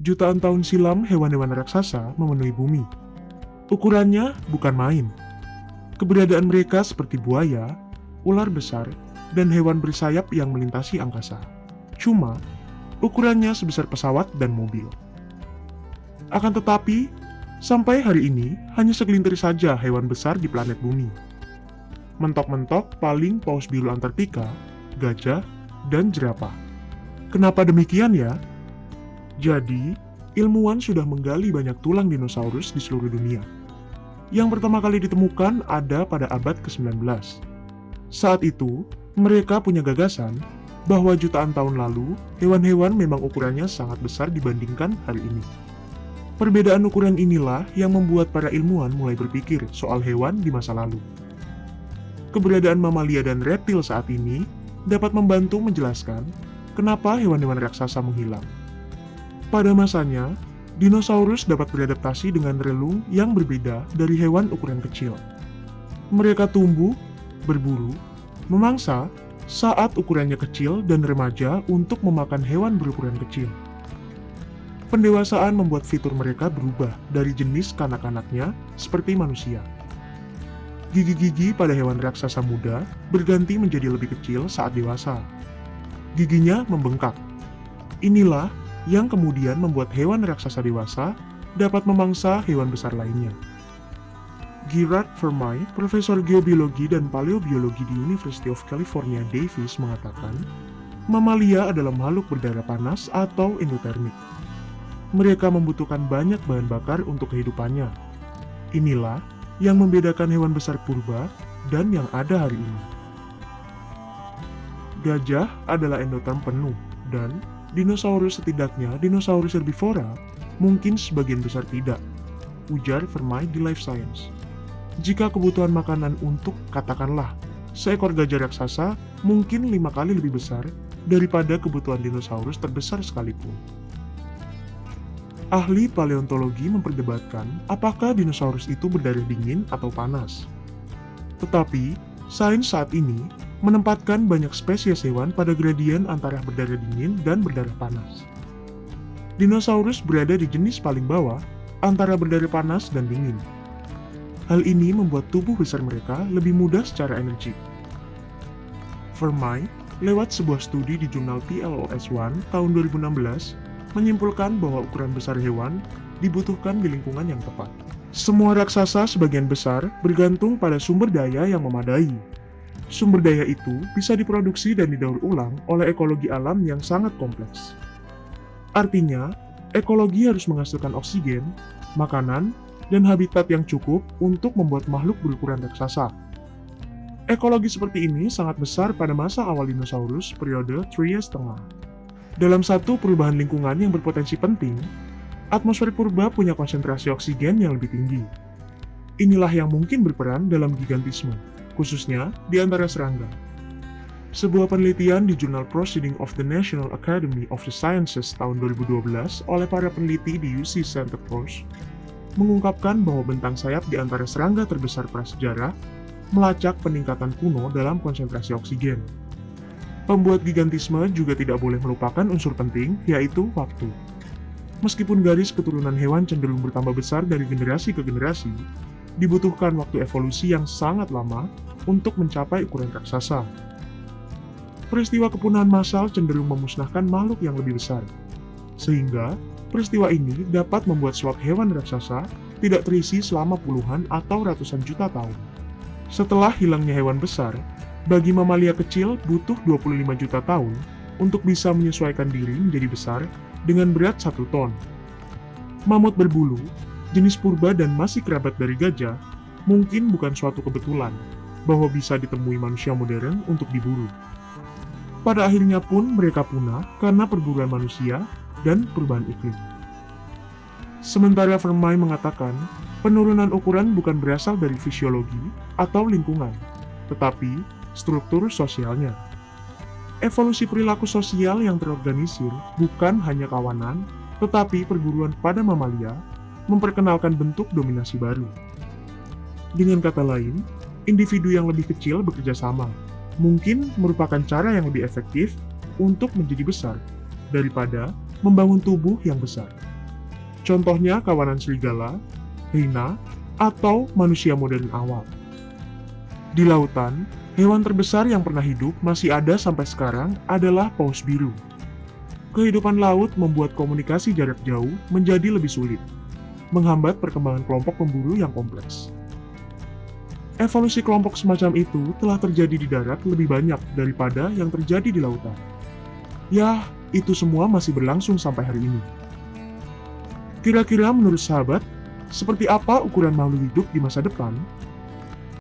Jutaan tahun silam hewan-hewan raksasa memenuhi bumi. Ukurannya bukan main. Keberadaan mereka seperti buaya, ular besar, dan hewan bersayap yang melintasi angkasa. Cuma, ukurannya sebesar pesawat dan mobil. Akan tetapi, sampai hari ini hanya segelintir saja hewan besar di planet bumi. Mentok-mentok paling paus biru Antartika, gajah, dan jerapah. Kenapa demikian ya? Jadi, ilmuwan sudah menggali banyak tulang dinosaurus di seluruh dunia. Yang pertama kali ditemukan ada pada abad ke-19. Saat itu, mereka punya gagasan bahwa jutaan tahun lalu, hewan-hewan memang ukurannya sangat besar dibandingkan hari ini. Perbedaan ukuran inilah yang membuat para ilmuwan mulai berpikir soal hewan di masa lalu. Keberadaan mamalia dan reptil saat ini dapat membantu menjelaskan kenapa hewan-hewan raksasa menghilang. Pada masanya, dinosaurus dapat beradaptasi dengan relung yang berbeda dari hewan ukuran kecil. Mereka tumbuh, berburu, memangsa saat ukurannya kecil dan remaja untuk memakan hewan berukuran kecil. Pendewasaan membuat fitur mereka berubah dari jenis kanak-kanaknya seperti manusia. Gigi-gigi pada hewan raksasa muda berganti menjadi lebih kecil saat dewasa. Giginya membengkak. Inilah yang kemudian membuat hewan raksasa dewasa dapat memangsa hewan besar lainnya. Gerard Vermeij, profesor geobiologi dan paleobiologi di University of California, Davis, mengatakan, mamalia adalah makhluk berdarah panas atau endotermik. Mereka membutuhkan banyak bahan bakar untuk kehidupannya. Inilah yang membedakan hewan besar purba dan yang ada hari ini. Gajah adalah endoterm penuh, dan dinosaurus setidaknya dinosaurus herbivora mungkin sebagian besar tidak, ujar Vermeij di Life Science. Jika kebutuhan makanan untuk, katakanlah, seekor gajah raksasa mungkin 5 kali lebih besar daripada kebutuhan dinosaurus terbesar sekalipun. Ahli paleontologi memperdebatkan apakah dinosaurus itu berdarah dingin atau panas. Tetapi, sains saat ini menempatkan banyak spesies hewan pada gradien antara berdarah dingin dan berdarah panas. Dinosaurus berada di jenis paling bawah antara berdarah panas dan dingin. Hal ini membuat tubuh besar mereka lebih mudah secara energi. Vermeij, lewat sebuah studi di jurnal PLOS ONE tahun 2016, menyimpulkan bahwa ukuran besar hewan dibutuhkan di lingkungan yang tepat. Semua raksasa sebagian besar bergantung pada sumber daya yang memadai. Sumber daya itu bisa diproduksi dan didaur ulang oleh ekologi alam yang sangat kompleks. Artinya, ekologi harus menghasilkan oksigen, makanan, dan habitat yang cukup untuk membuat makhluk berukuran raksasa. Ekologi seperti ini sangat besar pada masa awal dinosaurus periode Trias Tengah. Dalam satu perubahan lingkungan yang berpotensi penting, atmosfer purba punya konsentrasi oksigen yang lebih tinggi. Inilah yang mungkin berperan dalam gigantisme, khususnya di antara serangga. Sebuah penelitian di jurnal Proceedings of the National Academy of the Sciences tahun 2012 oleh para peneliti di UC Santa Cruz mengungkapkan bahwa bentang sayap di antara serangga terbesar prasejarah melacak peningkatan kuno dalam konsentrasi oksigen. Pembuat gigantisme juga tidak boleh melupakan unsur penting, yaitu waktu. Meskipun garis keturunan hewan cenderung bertambah besar dari generasi ke generasi, dibutuhkan waktu evolusi yang sangat lama untuk mencapai ukuran raksasa. Peristiwa kepunahan massal cenderung memusnahkan makhluk yang lebih besar, sehingga peristiwa ini dapat membuat slot hewan raksasa tidak terisi selama puluhan atau ratusan juta tahun. Setelah hilangnya hewan besar, bagi mamalia kecil butuh 25 juta tahun untuk bisa menyesuaikan diri menjadi besar dengan berat 1 ton. Mamut berbulu, jenis purba dan masih kerabat dari gajah, mungkin bukan suatu kebetulan bahwa bisa ditemui manusia modern untuk diburu. Pada akhirnya pun mereka punah karena perburuan manusia dan perubahan iklim. Sementara Vermeij mengatakan, penurunan ukuran bukan berasal dari fisiologi atau lingkungan, tetapi struktur sosialnya. Evolusi perilaku sosial yang terorganisir bukan hanya kawanan, tetapi perburuan pada mamalia memperkenalkan bentuk dominasi baru. Dengan kata lain, individu yang lebih kecil bekerja sama, mungkin merupakan cara yang lebih efektif untuk menjadi besar, daripada membangun tubuh yang besar. Contohnya kawanan serigala, hyena, atau manusia modern awal. Di lautan, hewan terbesar yang pernah hidup masih ada sampai sekarang adalah paus biru. Kehidupan laut membuat komunikasi jarak jauh menjadi lebih sulit, menghambat perkembangan kelompok pemburu yang kompleks. Evolusi kelompok semacam itu telah terjadi di darat lebih banyak daripada yang terjadi di lautan. Ya, itu semua masih berlangsung sampai hari ini. Kira-kira menurut sahabat, seperti apa ukuran makhluk hidup di masa depan?